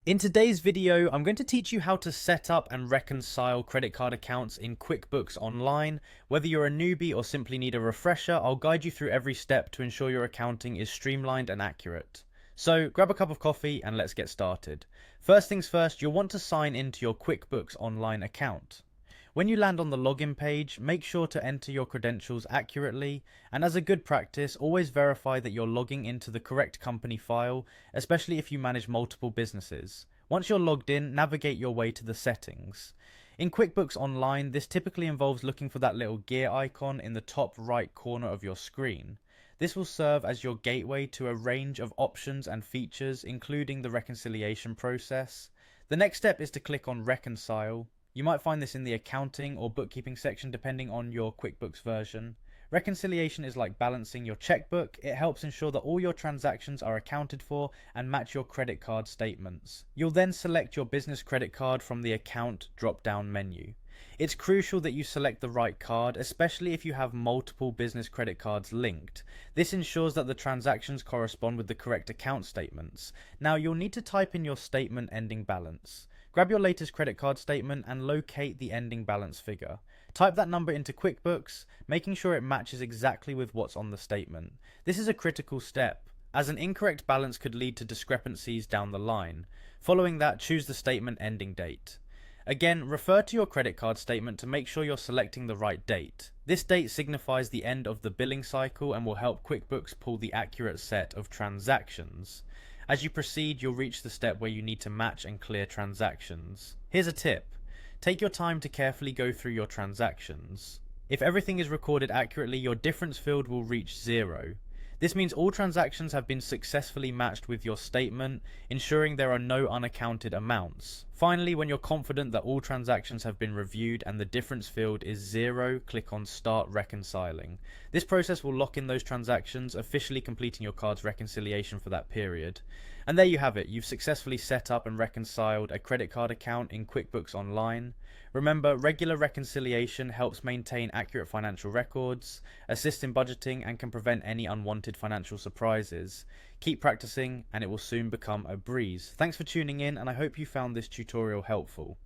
In today's video, I'm going to teach you how to set up and reconcile credit card accounts in QuickBooks Online. Whether you're a newbie or simply need a refresher, I'll guide you through every step to ensure your accounting is streamlined and accurate. So grab a cup of coffee and let's get started. First things first, you'll want to sign into your QuickBooks Online account. When you land on the login page, make sure to enter your credentials accurately, and as a good practice, always verify that you're logging into the correct company file, especially if you manage multiple businesses. Once you're logged in, navigate your way to the settings. In QuickBooks Online, this typically involves looking for that little gear icon in the top right corner of your screen. This will serve as your gateway to a range of options and features, including the reconciliation process. The next step is to click on Reconcile. You might find this in the accounting or bookkeeping section depending on your QuickBooks version. Reconciliation is like balancing your checkbook. It helps ensure that all your transactions are accounted for and match your credit card statements. You'll then select your business credit card from the account drop-down menu. It's crucial that you select the right card, especially if you have multiple business credit cards linked. This ensures that the transactions correspond with the correct account statements. Now you'll need to type in your statement ending balance. Grab your latest credit card statement and locate the ending balance figure. Type that number into QuickBooks, making sure it matches exactly with what's on the statement. This is a critical step, as an incorrect balance could lead to discrepancies down the line. Following that, choose the statement ending date. Again, refer to your credit card statement to make sure you're selecting the right date. This date signifies the end of the billing cycle and will help QuickBooks pull the accurate set of transactions. As you proceed, you'll reach the step where you need to match and clear transactions. Here's a tip. Take your time to carefully go through your transactions. If everything is recorded accurately, your difference field will reach 0. This means all transactions have been successfully matched with your statement, ensuring there are no unaccounted amounts. Finally, when you're confident that all transactions have been reviewed and the difference field is 0, click on Start Reconciling. This process will lock in those transactions, officially completing your card's reconciliation for that period. And there you have it, you've successfully set up and reconciled a credit card account in QuickBooks Online. Remember, regular reconciliation helps maintain accurate financial records, assist in budgeting, and can prevent any unwanted financial surprises. Keep practicing and it will soon become a breeze. Thanks for tuning in, and I hope you found this tutorial helpful.